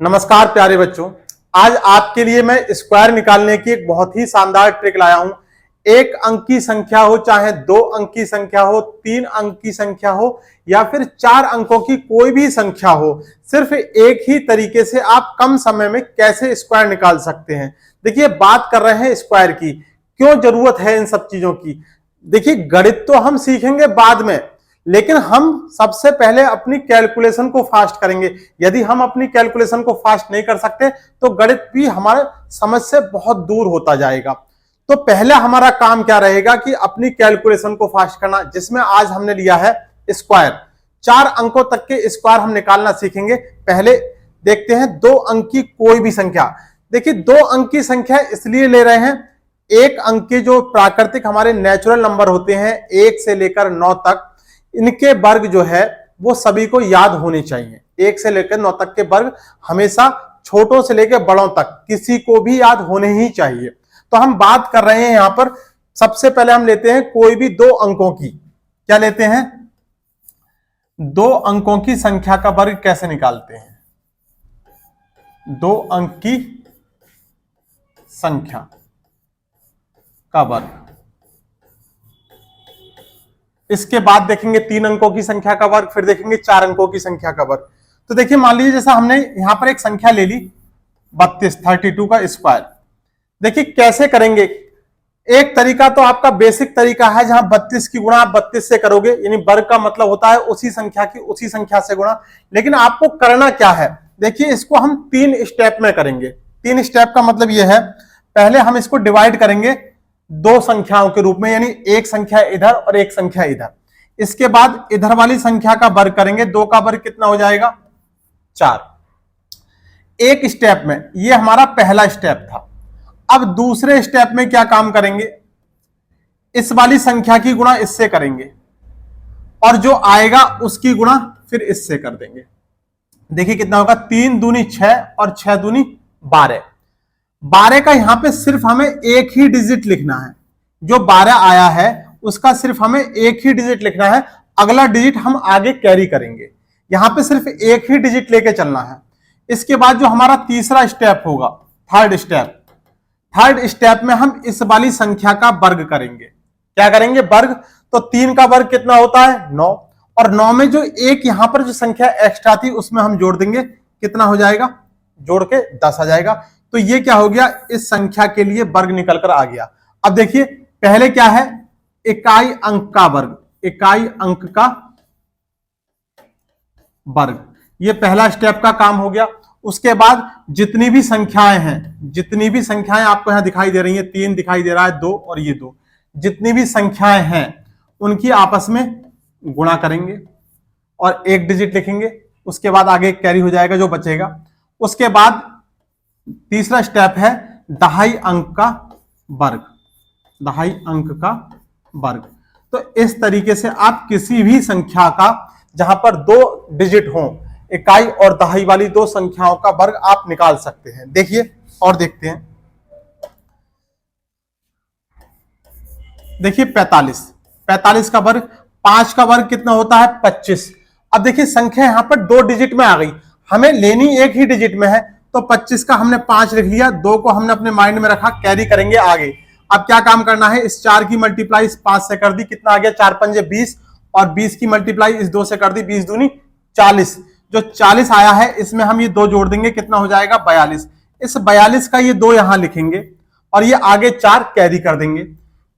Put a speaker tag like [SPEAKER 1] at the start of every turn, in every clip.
[SPEAKER 1] नमस्कार प्यारे बच्चों, आज आपके लिए मैं स्क्वायर निकालने की एक बहुत ही शानदार ट्रिक लाया हूं। एक अंक की संख्या हो, चाहे 2 अंक की संख्या हो, 3 अंक की संख्या हो या फिर 4 अंकों की कोई भी संख्या हो, सिर्फ एक ही तरीके से आप कम समय में कैसे स्क्वायर निकाल सकते हैं। देखिए, बात कर रहे हैं स्क्वायर की, क्यों जरूरत है इन सब चीजों की। देखिए, गणित तो हम सीखेंगे बाद में, लेकिन हम सबसे पहले अपनी कैलकुलेशन को फास्ट करेंगे। यदि हम अपनी कैलकुलेशन को फास्ट नहीं कर सकते तो गणित भी हमारे समझ से बहुत दूर होता जाएगा। तो पहले हमारा काम क्या रहेगा कि अपनी कैलकुलेशन को फास्ट करना, जिसमें आज हमने लिया है स्क्वायर। 4 अंकों तक के स्क्वायर हम निकालना सीखेंगे। पहले देखते हैं 2 अंक की कोई भी संख्या। देखिए, 2 अंक की संख्या इसलिए ले रहे हैं, 1 अंक के जो प्राकृतिक हमारे नेचुरल नंबर होते हैं 1 से लेकर 9 तक, इनके वर्ग जो है वो सभी को याद होने चाहिए। 1 से लेकर 9 तक के वर्ग हमेशा छोटों से लेकर बड़ों तक किसी को भी याद होने ही चाहिए। तो हम बात कर रहे हैं यहां पर, सबसे पहले हम लेते हैं कोई भी 2 अंकों की। क्या लेते हैं? 2 अंकों की संख्या का वर्ग कैसे निकालते हैं? 2 अंक की संख्या का वर्ग। इसके बाद देखेंगे 3 अंकों की संख्या का वर्ग, फिर देखेंगे 4 अंकों की संख्या का वर्ग। तो देखिए, मान लीजिए जैसा हमने यहां पर एक संख्या ले ली 32 का स्क्वायर। देखिए कैसे करेंगे। एक तरीका तो आपका बेसिक तरीका है, जहां 32 की गुणा आप 32 से करोगे, यानी वर्ग का मतलब होता है उसी संख्या की उसी संख्या से गुणा। लेकिन आपको करना क्या है, देखिए इसको हम 3 स्टेप में करेंगे। 3 स्टेप का मतलब यह है, पहले हम इसको डिवाइड करेंगे 2 संख्याओं के रूप में, यानी एक संख्या इधर और एक संख्या इधर। इसके बाद इधर वाली संख्या का वर्ग करेंगे। 2 का वर्ग कितना हो जाएगा? 4। एक स्टेप में, ये हमारा पहला स्टेप था। अब दूसरे स्टेप में क्या काम करेंगे, इस वाली संख्या की गुणा इससे करेंगे और जो आएगा उसकी गुणा फिर इससे कर देंगे। देखिए कितना होगा, 3 दूनी 6 और 6 दूनी 12। 12 का यहां पे सिर्फ हमें एक ही डिजिट लिखना है। जो 12 आया है उसका सिर्फ हमें एक ही डिजिट लिखना है, अगला डिजिट हम आगे कैरी करेंगे। यहां पे सिर्फ एक ही डिजिट लेके चलना है। इसके बाद जो हमारा तीसरा स्टेप होगा, थर्ड स्टेप में हम इस वाली संख्या का वर्ग करेंगे। क्या करेंगे? वर्ग। तो 3 का वर्ग कितना होता है? 9। और 9 में जो एक यहां पर जो संख्या एक्स्ट्रा थी उसमें हम जोड़ देंगे। कितना हो जाएगा? जोड़ के 10 आ जाएगा। तो ये क्या हो गया, इस संख्या के लिए वर्ग निकल कर आ गया। अब देखिए पहले क्या है, इकाई अंक का वर्ग। इकाई अंक का वर्ग, ये पहला स्टेप का काम हो गया। उसके बाद जितनी भी संख्याएं हैं, जितनी भी संख्याएं आपको यहां दिखाई दे रही हैं, 3 दिखाई दे रहा है, 2 और ये 2, जितनी भी संख्याएं हैं उनकी आपस में गुणा करेंगे और एक डिजिट लिखेंगे। उसके बाद आगे कैरी हो जाएगा जो बचेगा। उसके बाद तीसरा स्टेप है दहाई अंक का वर्ग। दहाई अंक का वर्ग। तो इस तरीके से आप किसी भी संख्या का, जहां पर 2 डिजिट हो, इकाई और दहाई वाली 2 संख्याओं का वर्ग आप निकाल सकते हैं। देखिए और देखते हैं। देखिए 45 का वर्ग, 5 का वर्ग कितना होता है? 25। अब देखिए संख्या यहां पर 2 डिजिट में आ गई, हमें लेनी एक ही डिजिट में है। तो 25 का हमने 5 लिख लिया, 2 को हमने अपने माइंड में रखा, कैरी करेंगे आगे। अब क्या काम करना है, इस 4 की मल्टीप्लाई इस 5 से कर दी, कितना आ गया? 4 पंजे 20, और 20 की मल्टीप्लाई इस 2 से कर दी, 20 दूनी 40। जो 40 आया है इसमें हम ये 2 जोड़ देंगे, कितना हो जाएगा? 42। इस 42 का ये 2 यहां लिखेंगे और ये आगे 4 कैरी कर देंगे।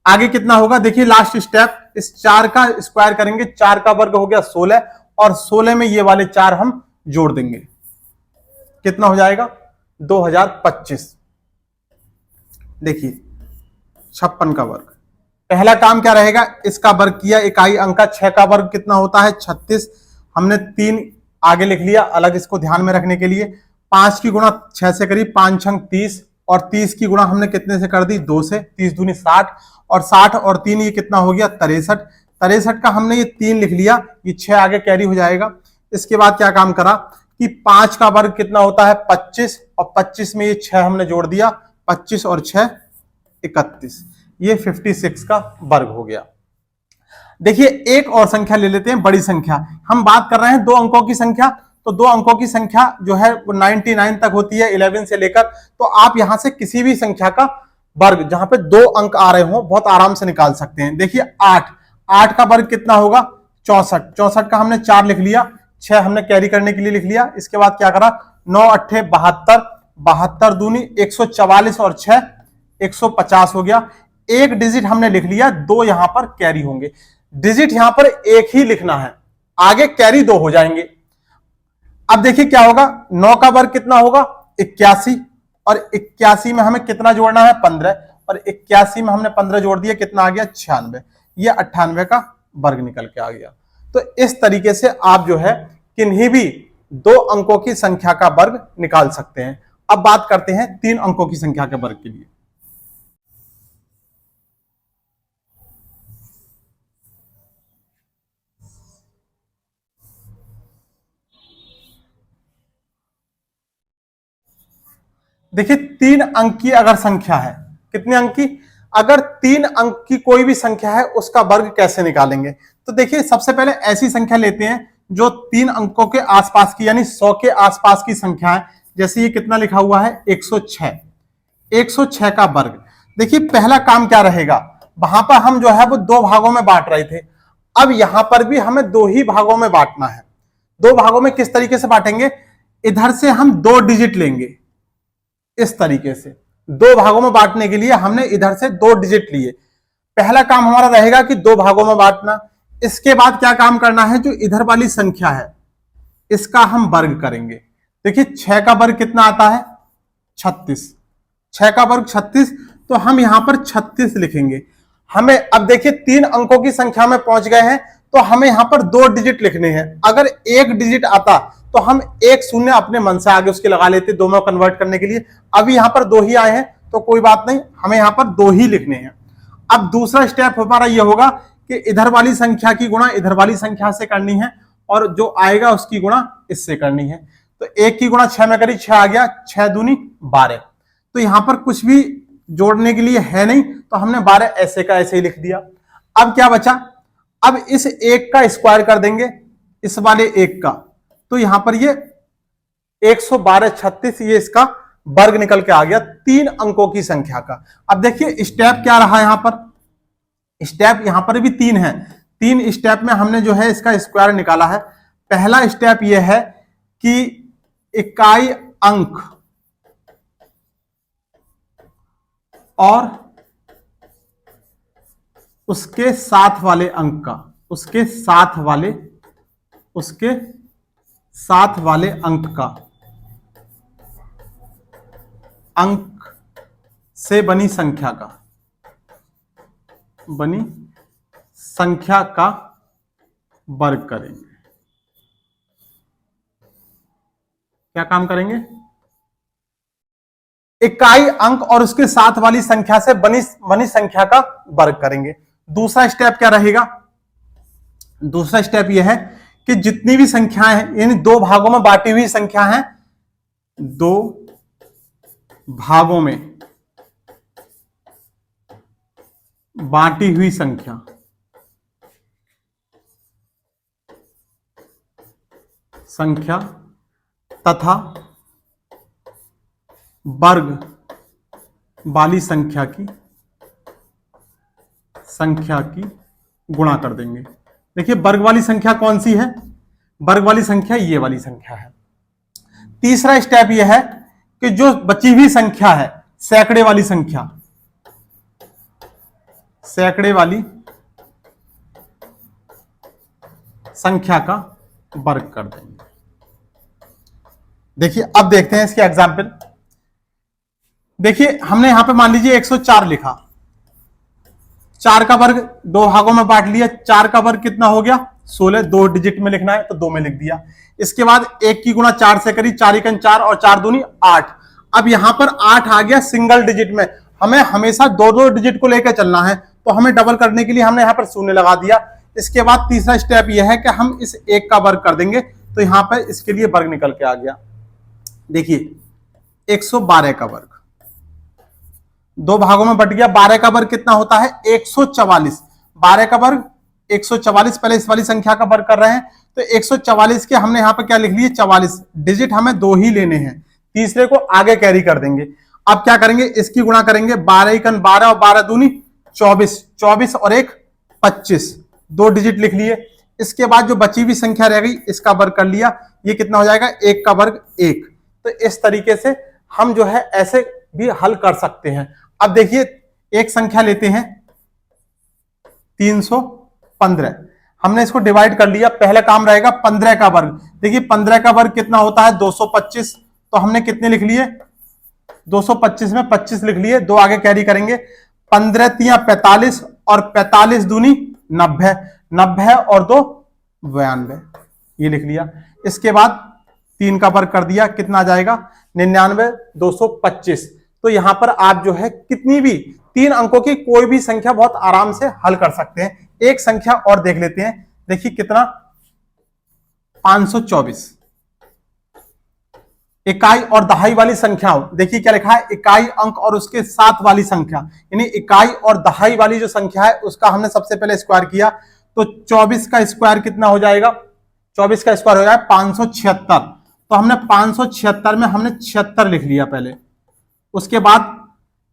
[SPEAKER 1] आगे कितना होगा? देखिए लास्ट स्टेप, इस 4 का स्क्वायर करेंगे। 4 का वर्ग हो गया 16, और 16 में ये वाले 4 हम जोड़ देंगे। कितना हो जाएगा? 2025। देखिए 56 का वर्ग। पहला काम क्या रहेगा, इसका वर्ग किया, इकाई अंक का। 6 का वर्ग कितना होता है? 36। हमने 3 आगे लिख लिया अलग, इसको ध्यान में रखने के लिए। 5 की गुणा 6 से करी, 5 छंग 30, और 30 की गुणा हमने कितने से कर दी? 2 से। 30 दूनी 60, और 60 और 3 ये कितना हो गया? 63। 63 का हमने ये 3 लिख लिया, ये 6 आगे कैरी हो जाएगा। इसके बाद क्या काम करा कि 5 का वर्ग कितना होता है? 25, और 25 में ये 6 हमने जोड़ दिया, 25 और 6 31, ये 56 का वर्ग हो गया। देखिए एक और संख्या ले लेते हैं, बड़ी संख्या। हम बात कर रहे हैं 2 अंकों की संख्या, तो 2 अंकों की संख्या जो है वो 99 तक होती है, 11 से लेकर। तो आप यहां से किसी भी संख्या का वर्ग जहां पे 2 अंक आ रहे हो बहुत आराम से निकाल सकते हैं। देखिए 8 का वर्ग कितना होगा 64, 64 का हमने 4 लिख लिया, 6 हमने कैरी करने के लिए लिख लिया। इसके बाद क्या करा 9 अट्ठे 72, 72 दूनी 144 और 6 150 हो गया। एक डिजिट हमने लिख लिया, 2 यहां पर कैरी होंगे। डिजिट यहां पर एक ही लिखना है, आगे कैरी 2 हो जाएंगे। अब देखिए क्या होगा 9 का वर्ग कितना होगा 81, और 81 में हमें कितना जोड़ना है 15, और 81 में हमने 15 जोड़ दिया, कितना आ गया 96। ये 98 का वर्ग निकल के आ गया। तो इस तरीके से आप जो है किन्हीं भी 2 अंकों की संख्या का वर्ग निकाल सकते हैं। अब बात करते हैं 3 अंकों की संख्या के वर्ग के लिए। देखिए 3 अंक की अगर संख्या है, कितने अंक की, अगर 3 अंक की कोई भी संख्या है उसका वर्ग कैसे निकालेंगे। तो देखिए सबसे पहले ऐसी संख्या लेते हैं जो 3 अंकों के आसपास की यानी 100 के आसपास की संख्या है। जैसे ये कितना लिखा हुआ है 106, 106 का वर्ग। देखिए पहला काम क्या रहेगा, वहां पर हम जो है वो 2 भागों में बांट रहे थे, अब यहां पर भी हमें 2 ही भागों में बांटना है। 2 भागों में किस तरीके से बांटेंगे, इधर से हम 2 डिजिट लेंगे, इस तरीके से 2 भागों में बांटने के लिए हमने इधर से 2 डिजिट लिए। पहला काम हमारा रहेगा कि 2 भागों में बांटना। इसके बाद क्या काम करना है, जो इधर वाली संख्या है इसका हम वर्ग करेंगे। देखिए 6 का वर्ग कितना आता है 36, 6 का वर्ग 36, तो हम यहां पर 36 लिखेंगे। हमें अब देखिए 3 अंकों की संख्या में पहुंच गए हैं, तो हमें यहां पर 2 डिजिट लिखने हैं। अगर 1 डिजिट आता तो हम 1 शून्य अपने मन से आगे उसके लगा लेते 2 में कन्वर्ट करने के लिए। अभी यहां पर 2 ही आए हैं तो कोई बात नहीं, हमें यहां पर 2 ही लिखने हैं। अब दूसरा स्टेप हमारा यह होगा कि इधर वाली संख्या की गुणा इधर वाली संख्या से करनी है, और जो आएगा उसकी गुणा इससे करनी है। तो 1 की गुणा 6 में करी, 6 आ गया, 6 दूनी 12। तो यहां पर कुछ भी जोड़ने के लिए है नहीं, तो हमने 12 ऐसे का ऐसे ही लिख दिया। अब क्या बचा, अब इस 1 का स्क्वायर कर देंगे इस वाले 1 का, तो यहां पर ये 112 36 ये इसका वर्ग निकल के आ गया 3 अंकों की संख्या का। अब देखिए स्टेप क्या रहा, यहां पर स्टेप यहां पर भी 3 है। 3 स्टेप में हमने जो है इसका स्क्वायर निकाला है। पहला स्टेप यह है कि इकाई अंक और उसके साथ वाले अंक का, उसके साथ वाले अंक का, अंक से बनी संख्या का वर्ग करेंगे। क्या काम करेंगे, इकाई अंक और उसके साथ वाली संख्या से बनी संख्या का वर्ग करेंगे। दूसरा स्टेप क्या रहेगा, दूसरा स्टेप यह है कि जितनी भी संख्याएं हैं यानी 2 भागों में बांटी हुई संख्या है, 2 भागों में बांटी हुई संख्या तथा वर्ग वाली संख्या की गुणा कर देंगे। देखिए वर्ग वाली संख्या कौन सी है, वर्ग वाली संख्या ये वाली संख्या है। तीसरा स्टेप यह है कि जो बची हुई संख्या है सैकड़े वाली संख्या का वर्ग कर देंगे। देखिए अब देखते हैं इसके एग्जाम्पल। देखिए हमने यहां पे मान लीजिए 104 लिखा, 4 का वर्ग 2 भागों में बांट लिया, 4 का वर्ग कितना हो गया 16, 2 डिजिट में लिखना है तो 2 में लिख दिया। इसके बाद 1 की गुणा 4 से करी, 4 एकन 4 और 4 दूनी 8। अब यहां पर 8 आ गया सिंगल डिजिट में, हमें हमेशा 2 डिजिट को लेकर चलना है, तो हमें डबल करने के लिए हमने यहां पर शून्य लगा दिया। इसके बाद तीसरा स्टेप यह है कि हम इस 1 का वर्ग कर देंगे, तो यहां पर इसके लिए वर्ग निकल के आ गया। देखिए 112 का वर्ग 2 भागों में बट गया, 12 का वर्ग कितना होता है 144, 12 का वर्ग 144। पहले इस वाली संख्या का वर्ग कर रहे हैं, तो 144 के हमने यहाँ पर क्या लिख लिए 44 डिजिट, हमें 2 ही लेने हैं, तीसरे को आगे कैरी कर देंगे। अब क्या करेंगे, इसकी गुणा करेंगे, 12 एकन 12 और 12 दूनी 24, 24 और 1 25, 2 डिजिट लिख लिए। इसके बाद जो बची हुई संख्या रह गई इसका वर्ग कर लिया, ये कितना हो जाएगा 1 का वर्ग 1। तो इस तरीके से हम जो है ऐसे भी हल कर सकते हैं। अब देखिए एक संख्या लेते हैं 315, हमने इसको डिवाइड कर लिया, पहला काम रहेगा 15 का वर्ग। देखिए 15 का वर्ग कितना होता है 225, तो हमने कितने लिख लिए 225 में 25 लिख लिए, 2 आगे कैरी करेंगे, 15 तिया 45 और 45 दूनी 90, 90 और 2 92, ये लिख लिया। इसके बाद 3 का वर्ग कर दिया, कितना आ जाएगा 99 225। तो यहां पर आप जो है कितनी भी 3 अंकों की कोई भी संख्या बहुत आराम से हल कर सकते हैं। एक संख्या और देख लेते हैं, देखिए कितना 524, इकाई और दहाई वाली संख्या हो, देखिए क्या लिखा है इकाई अंक और उसके साथ वाली संख्या, यानी इकाई और दहाई वाली जो संख्या है उसका हमने सबसे पहले स्क्वायर किया, तो 24 का स्क्वायर कितना हो जाएगा, 24 का स्क्वायर हो जाएगा 576। तो हमने 576 में हमने 76 लिख लिया पहले। उसके बाद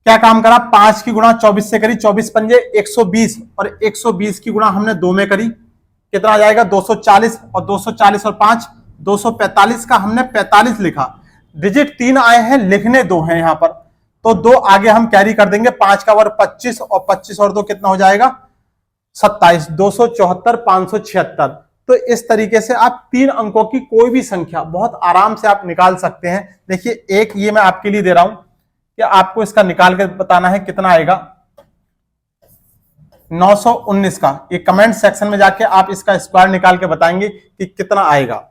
[SPEAKER 1] क्या काम करा, 5 की गुणा 24 से करी, 24 पंजे 120 और 120 की गुणा हमने 2 में करी, कितना आ जाएगा 240 और 240 और 5 245 का हमने 45 लिखा, डिजिट 3 आए हैं, लिखने 2 हैं यहां पर, तो 2 आगे हम कैरी कर देंगे, 5 का वर्ग 25 और 25 और 2 कितना हो जाएगा 27, 274 576। तो इस तरीके से आप 3 अंकों की कोई भी संख्या बहुत आराम से आप निकाल सकते हैं। देखिए एक ये मैं आपके लिए दे रहा हूं कि आपको इसका निकाल के बताना है कितना आएगा 919 का, ये कमेंट सेक्शन में जाके आप इसका स्क्वायर निकाल के बताएंगे कि कितना आएगा।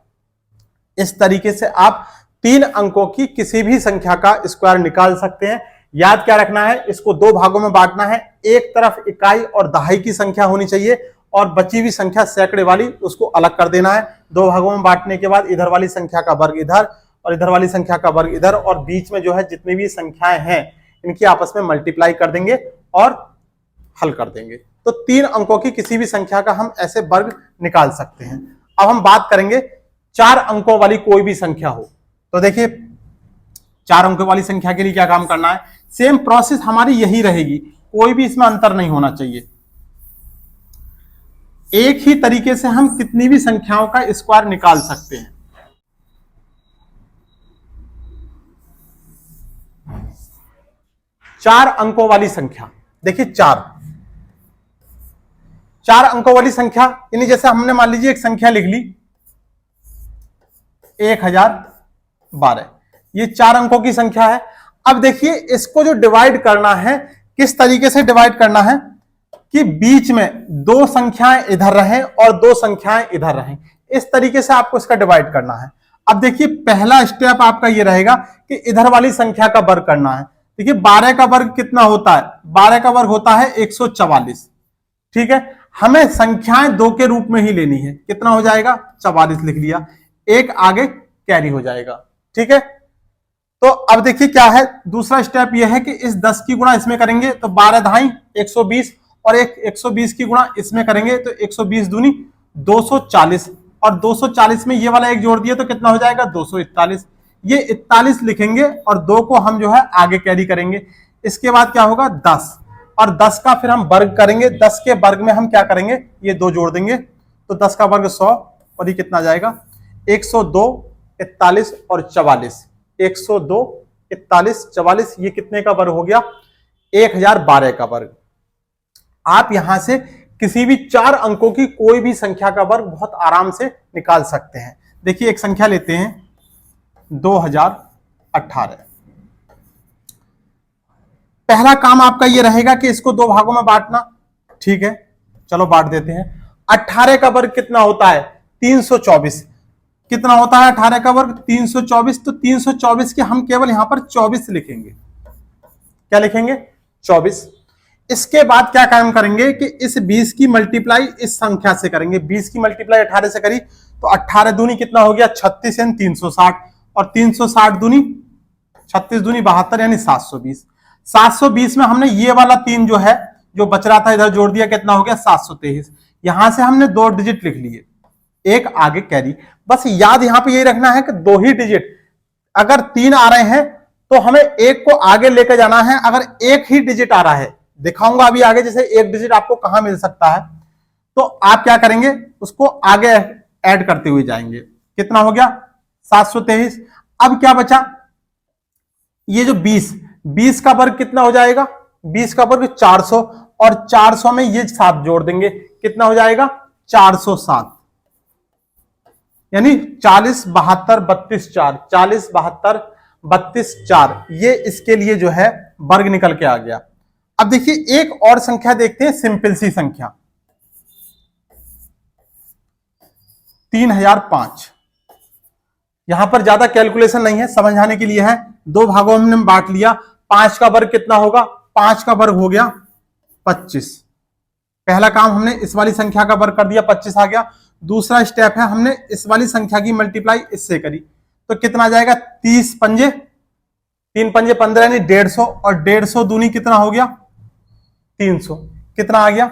[SPEAKER 1] इस तरीके से आप 3 अंकों की किसी भी संख्या का स्क्वायर निकाल सकते हैं। याद क्या रखना है, इसको 2 भागों में बांटना है, एक तरफ इकाई और दहाई की संख्या होनी चाहिए और बची हुई संख्या सैकड़े वाली उसको अलग कर देना है। 2 भागों में बांटने के बाद इधर वाली संख्या का वर्ग इधर और इधर वाली संख्या का वर्ग इधर, और बीच में जो है जितनी भी संख्याएं हैं इनकी आपस में मल्टीप्लाई कर देंगे और हल कर देंगे। तो 3 अंकों की किसी भी संख्या का हम ऐसे वर्ग निकाल सकते हैं। अब हम बात करेंगे 4 अंकों वाली कोई भी संख्या हो, तो देखिए 4 अंकों वाली संख्या के लिए क्या काम करना है, सेम प्रोसेस हमारी यही रहेगी, कोई भी इसमें अंतर नहीं होना चाहिए। एक ही तरीके से हम कितनी भी संख्याओं का स्क्वायर निकाल सकते हैं। चार अंकों वाली संख्या, देखिए 4 अंकों वाली संख्या, यानी जैसे हमने मान लीजिए एक संख्या लिख ली 1012, ये 4 अंकों की संख्या है। अब देखिए इसको जो डिवाइड करना है, किस तरीके से डिवाइड करना है कि बीच में 2 संख्याएं इधर रहें और 2 संख्याएं इधर रहें, इस तरीके से आपको इसका डिवाइड करना है। अब देखिए पहला स्टेप आपका ये रहेगा कि इधर वाली संख्या का वर्ग करना है। देखिए 12 का वर्ग कितना होता है, 12 का वर्ग होता है 144, ठीक है। हमें संख्याएं 2 के रूप में ही लेनी है, कितना हो जाएगा 44 लिख लिया, 1 आगे कैरी हो जाएगा, ठीक है। तो अब देखिए क्या है, दूसरा स्टेप यह है कि इस 10 की गुणा इसमें करेंगे तो 12 धाई 120 और एक 120 की गुणा इसमें करेंगे तो 120 दूनी 240 और 240 में ये वाला एक जोड़ दिया तो कितना हो जाएगा 241, ये 41 लिखेंगे और 2 को हम जो है आगे कैरी करेंगे। इसके बाद क्या होगा 10 और 10 का फिर हम वर्ग करेंगे, 10 के वर्ग में हम क्या करेंगे ये 2 जोड़ देंगे तो 10 का वर्ग 100 और ये कितना जाएगा 102 41 और 44, 102 41 44, ये कितने का वर्ग हो गया 1012 का वर्ग। आप यहां से किसी भी 4 अंकों की कोई भी संख्या का वर्ग बहुत आराम से निकाल सकते हैं। देखिए एक संख्या लेते हैं 2018, पहला काम आपका ये रहेगा कि इसको 2 भागों में बांटना, ठीक है, चलो बांट देते हैं। 18 का वर्ग कितना होता है 324, कितना होता है 18 का वर्ग 324, तो 324 के हम केवल यहां पर 24 लिखेंगे, क्या लिखेंगे 24। इसके बाद क्या काम करेंगे कि इस 20 की मल्टीप्लाई इस संख्या से करेंगे, 20 की मल्टीप्लाई 18 से करी तो 18 दूनी कितना हो गया 36 यानी 360 और 360 दूनी 36 दूनी 72 यानी 720। 720 में हमने ये वाला 3 जो है जो बच रहा था इधर जोड़ दिया, कितना हो गया 723। यहां से हमने 2 डिजिट लिख लिए, एक आगे कैरी। बस याद यहां पे ये रखना है कि 2 ही डिजिट, अगर 3 आ रहे हैं तो हमें एक को आगे लेकर जाना है। अगर एक ही डिजिट आ रहा है, दिखाऊंगा अभी आगे जैसे एक डिजिट आपको कहां मिल सकता है, तो आप क्या करेंगे, उसको आगे ऐड करते हुए जाएंगे। कितना हो गया 723। अब क्या बचा, ये जो 20 का वर्ग कितना हो जाएगा, 20 का वर्ग 400, और 400 में ये 7 जोड़ देंगे, कितना हो जाएगा 407, यानी 40 72 32 4, 40 72 32 4, ये इसके लिए जो है वर्ग निकल के आ गया। अब देखिए एक और संख्या देखते हैं, सिंपल सी संख्या 3005। यहां पर ज्यादा कैलकुलेशन नहीं है, समझाने के लिए है। 2 भागों में हमने बांट लिया। 5 का वर्ग कितना होगा, 5 का वर्ग हो गया 25। पहला काम हमने इस वाली संख्या का वर्ग कर दिया, 25 आ गया। दूसरा स्टेप है, हमने इस वाली संख्या की मल्टीप्लाई इससे करी, तो कितना आ जाएगा 30 पंजे 3 पंजे 15, यानी 150, और 150 दूनी कितना हो गया 300। कितना आ गया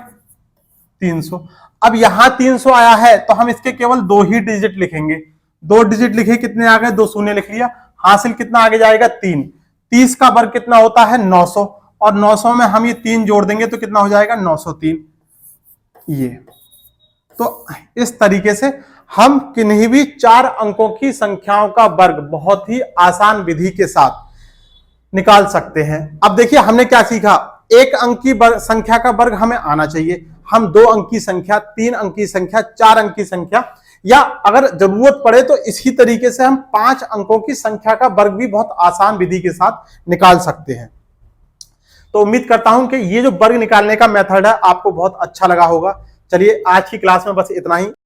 [SPEAKER 1] 300। अब यहां 300 आया है तो हम इसके केवल 2 ही डिजिट लिखेंगे। 2 डिजिट लिखे, कितने आ गए, 2 शून्य लिख लिया। हासिल कितना आगे जाएगा 3। 30 का वर्ग कितना होता है 900, और 900 में हम ये 3 जोड़ देंगे तो कितना हो जाएगा 903। ये तो इस तरीके से हम किन्हीं भी 4 अंकों की संख्याओं का वर्ग बहुत ही आसान विधि के साथ निकाल सकते हैं। अब देखिए हमने क्या सीखा, 1 अंक की संख्या का वर्ग हमें आना चाहिए। हम 2 अंक की संख्या, 3 अंक की संख्या, 4 अंक की संख्या, या अगर जरूरत पड़े तो इसी तरीके से हम 5 अंकों की संख्या का वर्ग भी बहुत आसान विधि के साथ निकाल सकते हैं। तो उम्मीद करता हूं कि ये जो वर्ग निकालने का मेथड है आपको बहुत अच्छा लगा होगा। चलिए आज की क्लास में बस इतना ही।